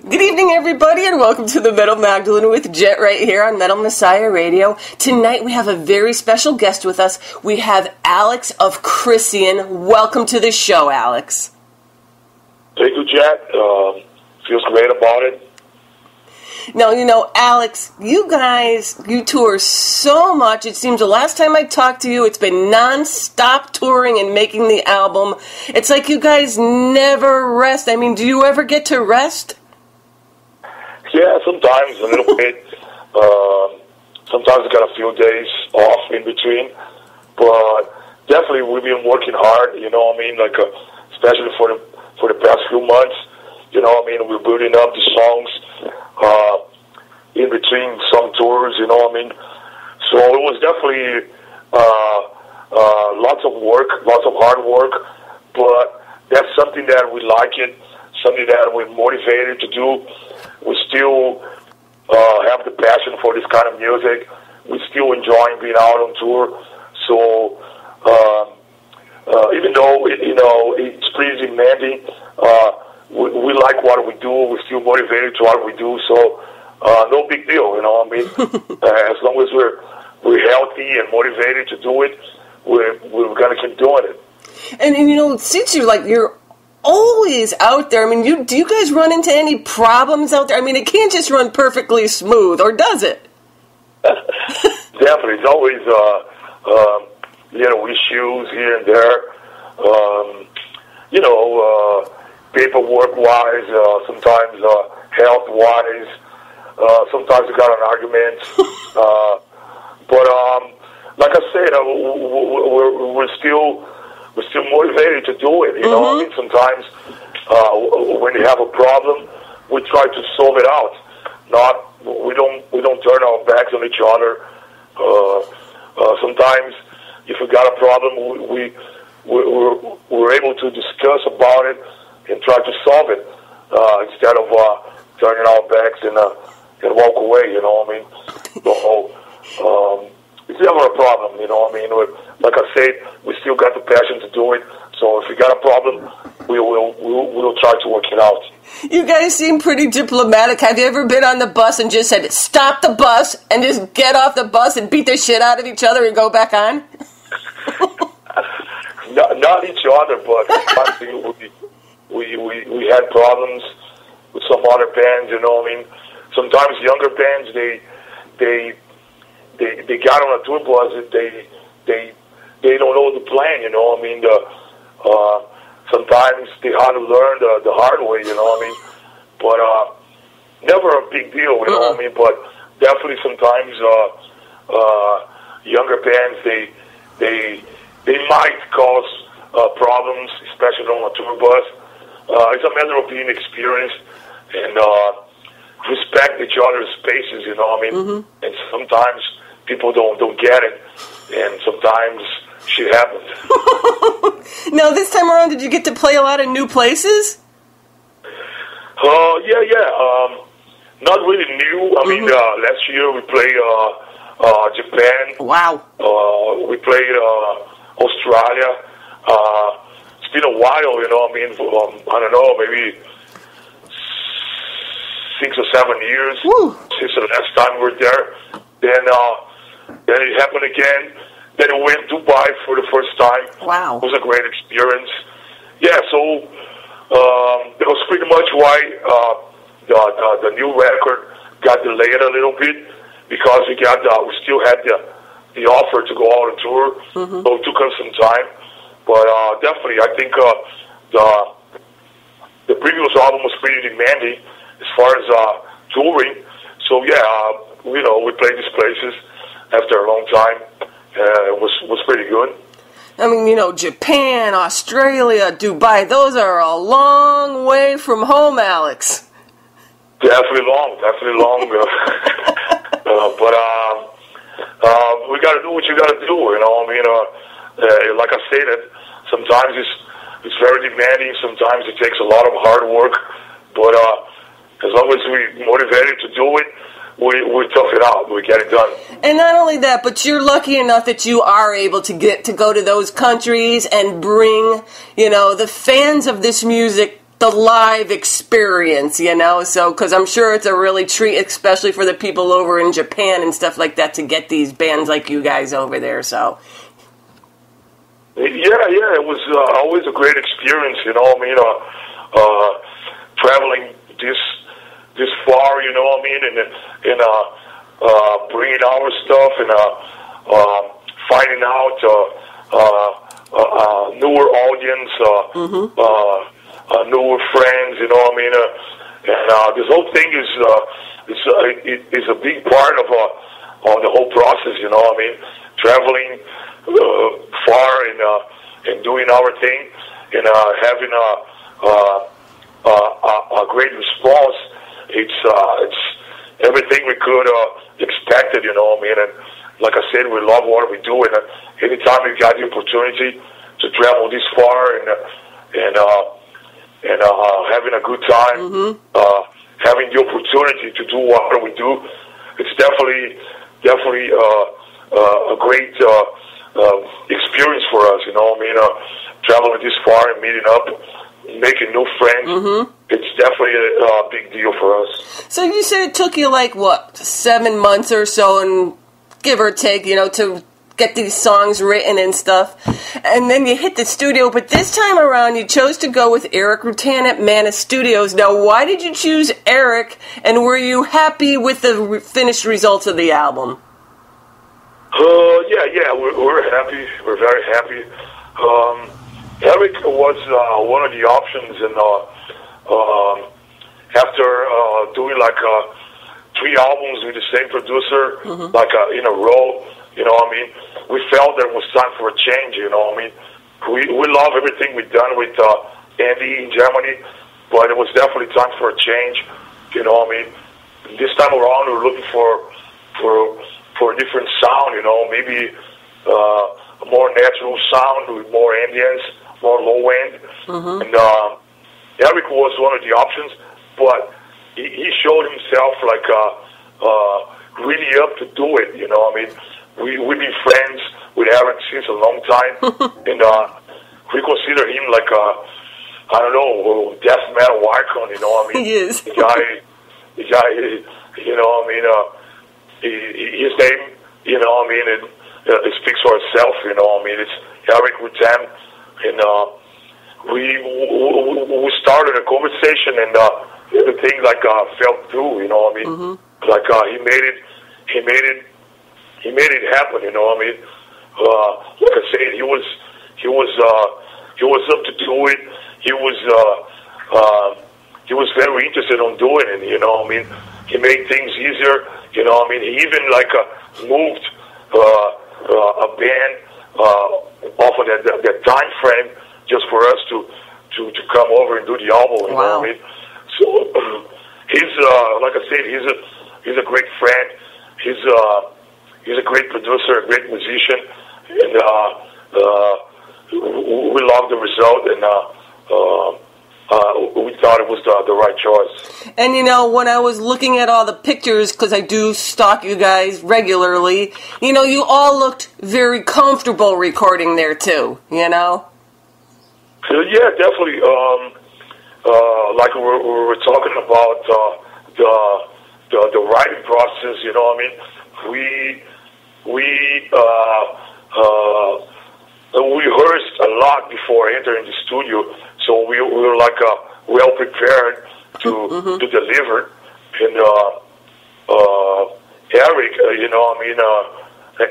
Good evening, everybody, and welcome to the Metal Magdalene with Jet right here on Metal Messiah Radio. Tonight we have a very special guest with us. We have Alex of Krisiun. Welcome to the show, Alex. Thank you, Jet. Feels great about it. Now, Alex, you guys, you tour so much. It seems the last time I talked to you, it's been non-stop touring and making the album. It's like you guys never rest. I mean, do you ever get to rest? Yeah, sometimes a little bit. Sometimes I got a few days off in between. But definitely we've been working hard, especially for the past few months. We're building up the songs in between some tours, So it was definitely lots of work, lots of hard work, but that's something that we like it, something that we're motivated to do. We still have the passion for this kind of music. We still enjoy being out on tour. So even though, it's pretty demanding, we like what we do. We're still motivated to what we do, so no big deal, as long as we're healthy and motivated to do it, we're going to keep doing it. And since you're always out there, do you guys run into any problems out there? It can't just run perfectly smooth, or does it? Definitely. It's always little issues here and there. Paperwork-wise, sometimes health-wise, sometimes we got an argument. But like I said, we're still motivated to do it. Sometimes when you have a problem, we try to solve it out. We don't turn our backs on each other. Sometimes if we got a problem, we're able to discuss about it and try to solve it instead of turning our backs and walk away. It's never a problem. Like I said, we still got the passion to do it. So if we got a problem, we'll try to work it out. You guys seem pretty diplomatic. Have you ever been on the bus and just said, "Stop the bus," and just get off the bus and beat the shit out of each other and go back on? Not each other, but we had problems with some other bands. Sometimes younger bands they got on a tour bus. They don't know the plan. Sometimes they had to learn the hard way. But never a big deal. But definitely sometimes younger bands they might cause problems, especially on a tour bus. It's a matter of being experienced and respect each other's spaces. And sometimes people don't get it, and sometimes shit happens. Now, this time around, did you get to play a lot of new places? Yeah. Not really new. Last year we played Japan. Wow. We played Australia. It's been a while, I don't know, maybe 6 or 7 years. Woo. Since the last time we were there. Then it happened again. Then we went to Dubai for the first time. Wow. It was a great experience. Yeah, so that was pretty much why the new record got delayed a little bit, because we still had the offer to go out on tour. So it took us some time. But definitely, I think the previous album was pretty demanding as far as touring. So yeah, we played these places after a long time. It was pretty good. Japan, Australia, Dubai, those are a long way from home, Alex. Definitely long. But we got to do what you got to do, like I said, sometimes it's very demanding, sometimes it takes a lot of hard work, but as long as we're motivated to do it, we tough it out. We get it done. And not only that, but you're lucky enough that you are able to go to those countries and bring, the fans of this music the live experience, you know, so, because I'm sure it's a really treat, especially for the people over in Japan and stuff like that, to get these bands like you guys over there, so. Yeah, it was always a great experience, you know, I mean, traveling this far, you know, I mean, and bringing our stuff and finding out newer audience, newer friends, you know what I mean? And this whole thing is a big part of the whole process, you know what I mean? Traveling far and doing our thing and having a great response. It's everything we could expected, you know what I mean? And like I said, we love what we do, and anytime we got the opportunity to travel this far and having a good time, having the opportunity to do what we do, it's definitely a great experience for us. You know, I mean, traveling this far and meeting up, making new friends. It's definitely a big deal for us. So you said it took you like what, 7 months or so, and give or take, you know, to get these songs written and stuff, and then you hit the studio, but this time around you chose to go with Eric Rutan at Mana Studios. Now, why did you choose Eric, and were you happy with the finished results of the album? Yeah, we're happy. We're very happy. Eric was one of the options, and after doing like 3 albums with the same producer, like in a row, you know what I mean? We felt there was time for a change, you know what I mean? We love everything we've done with Andy in Germany, but it was definitely time for a change, you know what I mean? This time around, we were looking for a different sound, you know, maybe a more natural sound with more ambience, more low end. And Eric was one of the options, but he showed himself like really up to do it, you know what I mean? We've been friends with Eric since a long time, and we consider him like a, I don't know, death metal icon, you know what I mean? He is. The guy, you know what I mean? His name, you know what I mean? It speaks for itself, you know what I mean? It's Eric Rutan, and we started a conversation, and everything like fell through, you know what I mean? Like he made it happen, you know what I mean? Like I said, he was up to do it. He was very interested on doing it, you know what I mean? He made things easier, you know what I mean? He even like moved a band off of that time frame just for us to come over and do the album, you know what I mean? So he's like I said, he's a great friend. He's a great producer, a great musician, and we love the result, and we thought it was the right choice. And you know, when I was looking at all the pictures, because I do stalk you guys regularly, you know, you all looked very comfortable recording there too, you know? Yeah, definitely. Like we were talking about the writing process, you know what I mean? We rehearsed a lot before entering the studio, so we were like well prepared to deliver. And Eric, you know, I mean,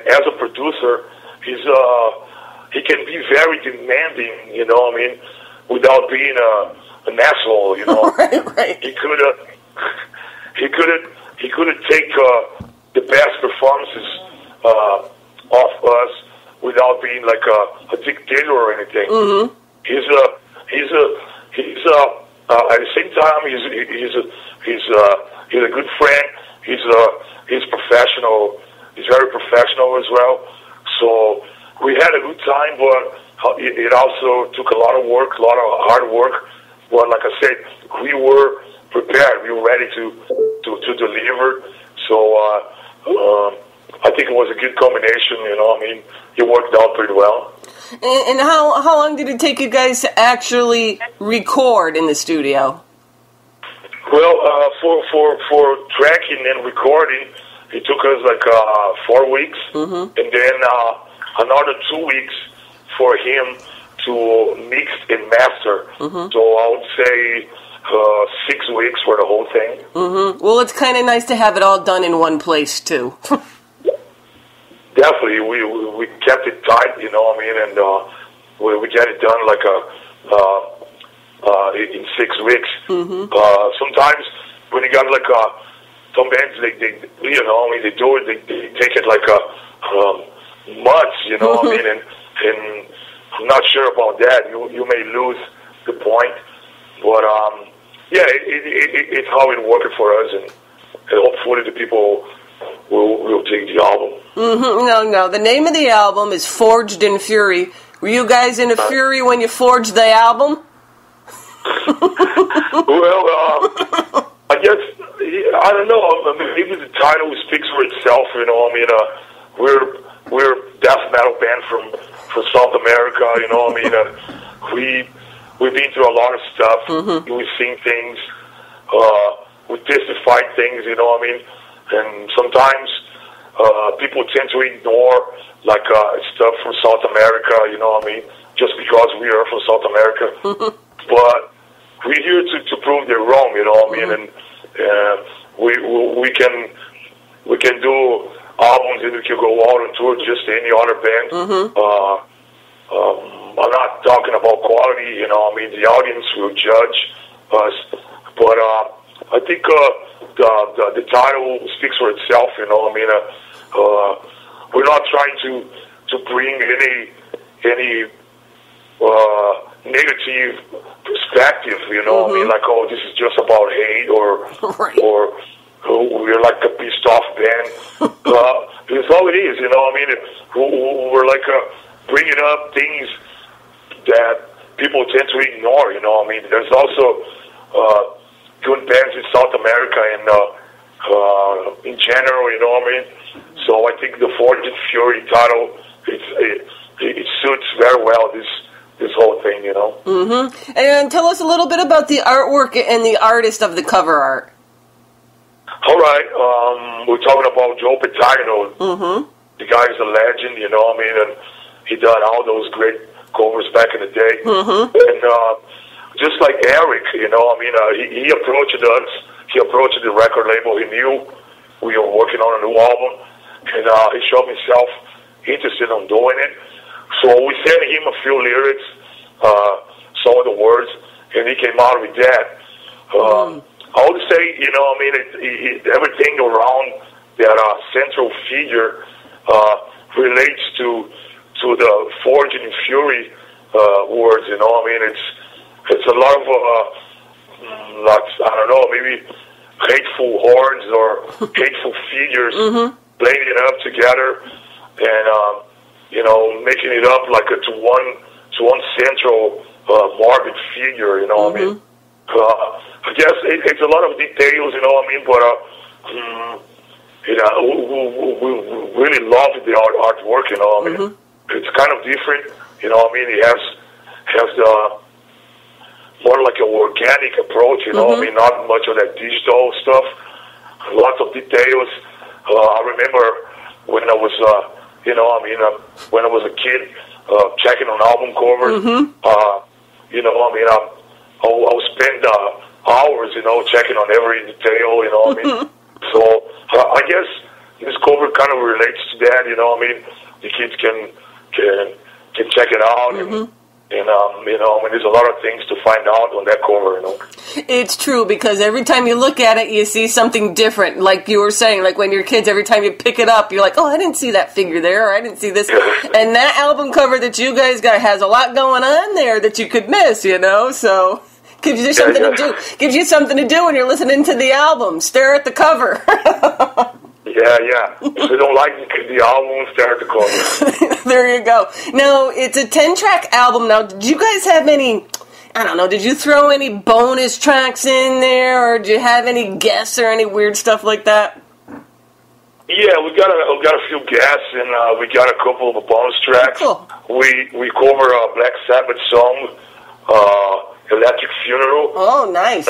as a producer, he can be very demanding, you know, I mean, without being an asshole, you know. Right. He couldn't take the best performances off us without being like a dictator or anything. He's at the same time he's a good friend. He's professional. He's very professional as well. So we had a good time, but it also took a lot of work, a lot of hard work. But like I said, we were prepared. We were ready to deliver. So I think it was a good combination, you know. I mean, it worked out pretty well. And how long did it take you guys to actually record in the studio? Well, for tracking and recording, it took us like 4 weeks, and then another 2 weeks for him to mix and master. So I would say 6 weeks for the whole thing. Well, it's kind of nice to have it all done in one place too. Definitely, we kept it tight, you know. I mean, and we get it done like in 6 weeks. Sometimes when you got like some bands, they you know, I mean, they do it, they take it like months, you know. I mean, and I'm not sure about that. You may lose the point, but yeah, it's how it worked for us, and hopefully the people will take the album. No. The name of the album is Forged in Fury. Were you guys in a fury when you forged the album? Well, I guess, I don't know. I mean, maybe the title speaks for itself, you know. I mean, we're a death metal band from South America, you know. I mean, we've been through a lot of stuff. We've seen things. We testified things, you know. I mean, and sometimes people tend to ignore like stuff from South America, you know. I mean, just because we are from South America, but we're here to prove they're wrong, you know. I mean, and we can do albums and we can go out on tour just any other band. I'm not talking about quality, you know. I mean, the audience will judge us, but I think the title speaks for itself, you know. I mean, we're not trying to bring any negative perspective, you know. I mean, like, oh, this is just about hate, or we're like a pissed off band. It's all it is, you know. I mean, we're like bringing up things that people tend to ignore, you know. I mean, there's also good bands in South America and in general, you know what I mean. So I think the Forged in Fury title it suits very well this whole thing, you know. And tell us a little bit about the artwork and the artist of the cover art. All right, we're talking about Joe Paterno. The guy's a legend, you know. I mean, and he done all those great covers back in the day. And just like Eric, you know, I mean, he approached us. He approached the record label. He knew we were working on a new album, and he showed himself interested in doing it. So we sent him a few lyrics, some of the words, and he came out with that. I would say, you know, I mean, everything around that central figure relates to the Forged in Fury words, you know. I mean, it's a lot of, like, I don't know, maybe hateful horns or hateful figures playing it up together and, you know, making it up like to one central morbid figure, you know what I mean? I guess it's a lot of details, you know what I mean, but you know, we really love the artwork, you know what I mean? It's kind of different, you know what I mean? It has the more like an organic approach, you know what I mean? Not much of that digital stuff. Lots of details. I remember when I was, you know, I mean, when I was a kid, checking on album covers, you know, I mean, I'll spend hours, you know, checking on every detail, you know what I mean? So I guess this cover kind of relates to that, you know what I mean? The kids can check it out, and you know, I mean, there's a lot of things to find out on that cover, you know. It's true, because every time you look at it, you see something different. Like you were saying, like when you're kids, every time you pick it up, you're like, oh, I didn't see that figure there, or I didn't see this. And that album cover that you guys got has a lot going on there that you could miss, you know, so gives you something to do. Gives you something to do when you're listening to the album. Stare at the cover. Yeah. If you don't like the album, stare at the cover. There you go. Now, it's a 10-track album. Now, did you guys have any, I don't know, did you throw any bonus tracks in there, or did you have any guests or any weird stuff like that? Yeah, we got a few guests, and we got a couple of bonus tracks. Cool. We cover a Black Sabbath song, Electric Funeral. Oh, nice.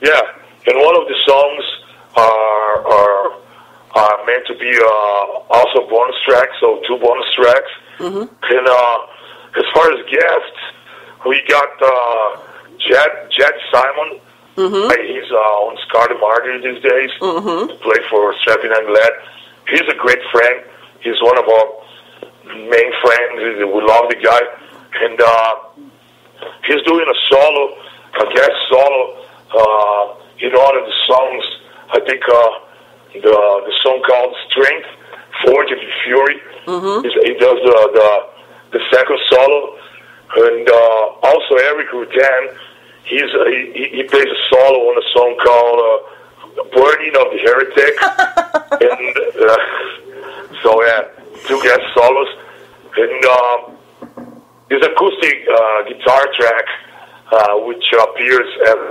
Yeah, and one of the songs are meant to be also bonus tracks, so 2 bonus tracks. Mm-hmm. And as far as guests, we got Jed Simon. Mm-hmm. He's on Camargo these days. Mm-hmm. He played for Strapping and Glad. He's a great friend. He's one of our main friends. We love the guy. And he's doing a guest solo in one of the songs. I think the song called Strength, Forge and Fury. Mm-hmm. He does the second solo. And also Eric Rutan. He plays a solo on a song called Burning of the Heretic. And so, yeah, 2 guest solos. And his acoustic guitar track, which appears as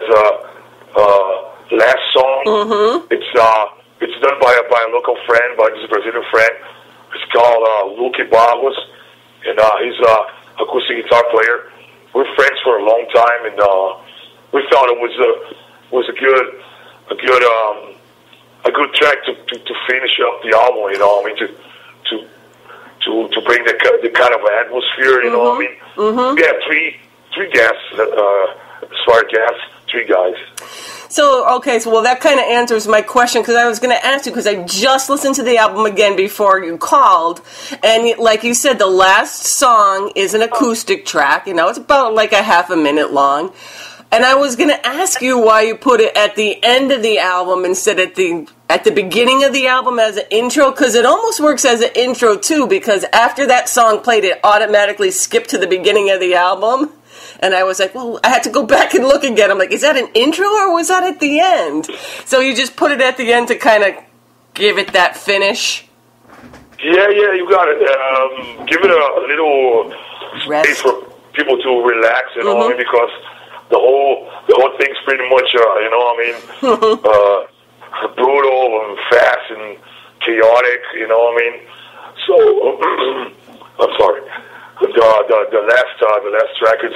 last song. Mm-hmm. It's done by a local friend, by this Brazilian friend. It's called Luque Barros, and he's an acoustic guitar player. We're friends for a long time, and we felt it was a good track to finish up the album. You know, I mean, to bring the kind of atmosphere. You know, what I mean, we had three guests as far as guests, 3 guys. So, okay, well, that kind of answers my question, because I was going to ask you, because I just listened to the album again before you called, and like you said, the last song is an acoustic track, you know, it's about like a half a minute long, and I was going to ask you why you put it at the end of the album instead at the beginning of the album as an intro, because it almost works as an intro, too, because after that song played, it automatically skipped to the beginning of the album. And I was like, well, I had to go back and look again. I'm like, is that an intro or was that at the end? So you just put it at the end to kind of give it that finish? Yeah, you got it. Give it a little space for people to relax, you know, mm-hmm. because the whole thing's pretty much, you know, I mean, brutal and fast and chaotic, you know, I mean. So, I'm sorry. The last track is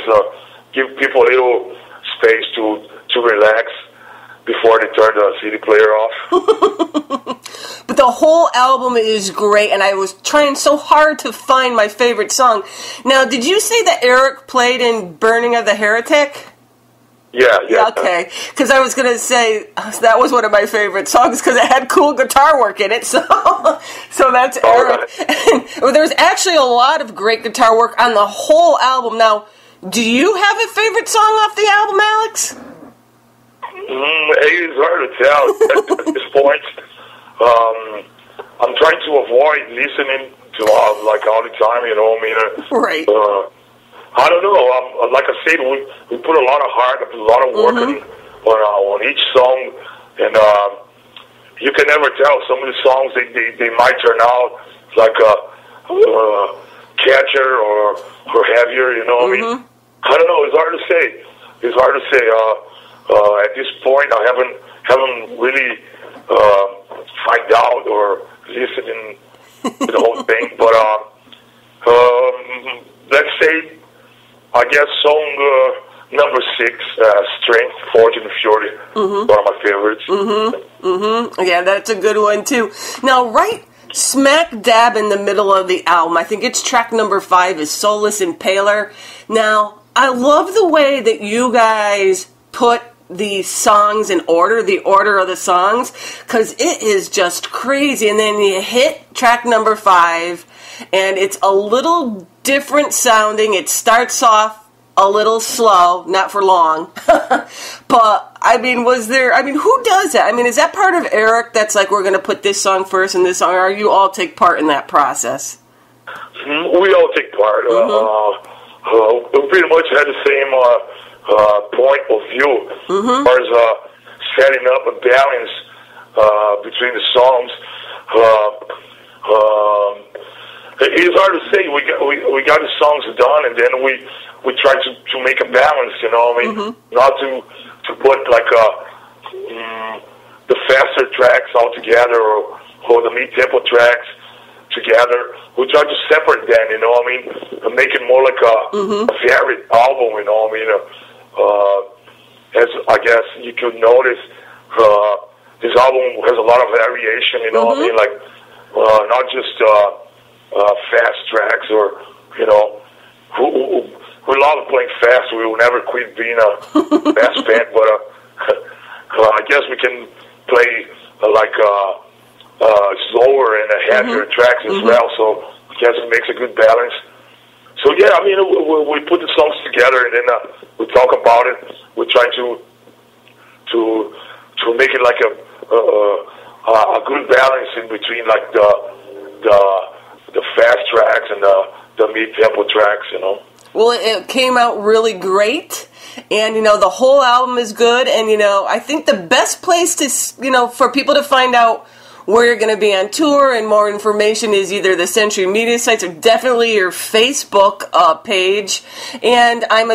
give people a little space to relax before they turn the CD player off. But the whole album is great, and I was trying so hard to find my favorite song. Now, did you say that Eric played in Burning of the Heretic? Yeah. Okay, because I was going to say that was one of my favorite songs because it had cool guitar work in it, so that's Eric. Right. Well, there's actually a lot of great guitar work on the whole album. Now, do you have a favorite song off the album, Alex? It's hard to tell at this point. I'm trying to avoid listening to like all the time, you know what I mean? Right. I don't know. Like I said, we put a lot of heart, a lot of work on each song, and you can never tell. Some of the songs they might turn out like a catcher or heavier. You know what I mean? I don't know. It's hard to say. At this point, I haven't really find out or listened to the whole thing. But let's say, I guess song number 6, Strength, Fortune, and Fury, one of my favorites. Yeah, that's a good one, too. Now, right smack dab in the middle of the album, I think it's track number 5, is Soulless Impaler. Now, I love the way that you guys put the songs in order, the order of the songs, because it is just crazy. And then you hit track number 5, and it's a little different sounding. It starts off a little slow, not for long. But, who does that? I mean, is that part of Eric that's like, we're going to put this song first and this song, or you all take part in that process? We all take part. We pretty much had the same point of view as far as setting up a balance between the songs. It's hard to say. We got the songs done, and then we try to make a balance. You know, I mean, not to put like the faster tracks all together, or or the mid-tempo tracks together. We try to separate them, you know what I mean, and make it more like a varied album, you know what I mean. As I guess you could notice, this album has a lot of variation, you know what I mean, like not just fast tracks or, you know, we love playing fast. We will never quit being a fast band, but I guess we can play like slower and heavier tracks as well, so I guess it makes a good balance. So yeah, I mean, we put the songs together and then we talk about it. We try to make it like a good balance in between like the fast tracks and the mid-tempo tracks, you know. Well, it came out really great, and, you know, the whole album is good, and, you know, I think the best place to, you know, for people to find out where you're going to be on tour and more information is either the Century Media sites or definitely your Facebook page, and I'm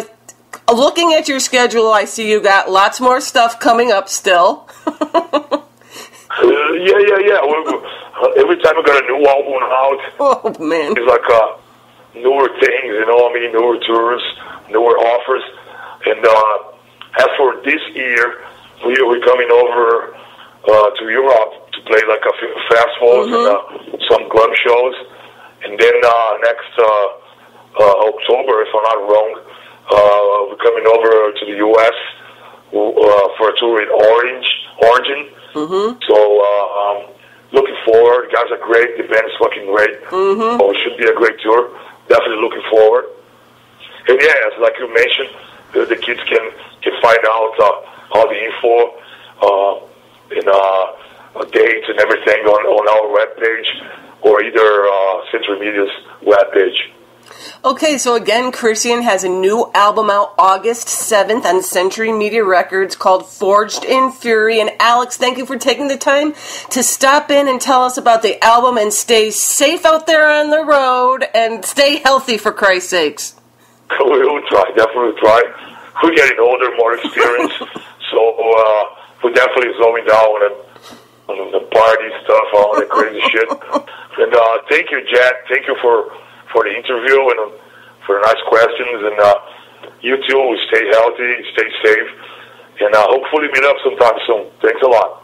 looking at your schedule, I see you got lots more stuff coming up still. Yeah. Every time I got a new album out, oh, man. It's like newer things, you know what I mean, newer tours, newer offers. And as for this year, we're coming over to Europe to play like a few festivals and some club shows. And then next October, if I'm not wrong, we're coming over to the U.S. For a tour in Origin. So looking forward. The guys are great. The band is fucking great. So it should be a great tour. Definitely looking forward. And yeah, as like you mentioned, the kids can find out all the info and dates and everything on our webpage or either Century Media's webpage. Okay, so again, Krisiun has a new album out August 7th on Century Media Records called Forged in Fury. And Alex, thank you for taking the time to stop in and tell us about the album, and stay safe out there on the road and stay healthy, for Christ's sakes. We will try, definitely try. We're getting older, more experience, so we're definitely slowing down on the party stuff, all the crazy shit. And thank you, Jack. Thank you for the interview and for the nice questions. And you too, stay healthy, stay safe, and hopefully meet up sometime soon. Thanks a lot.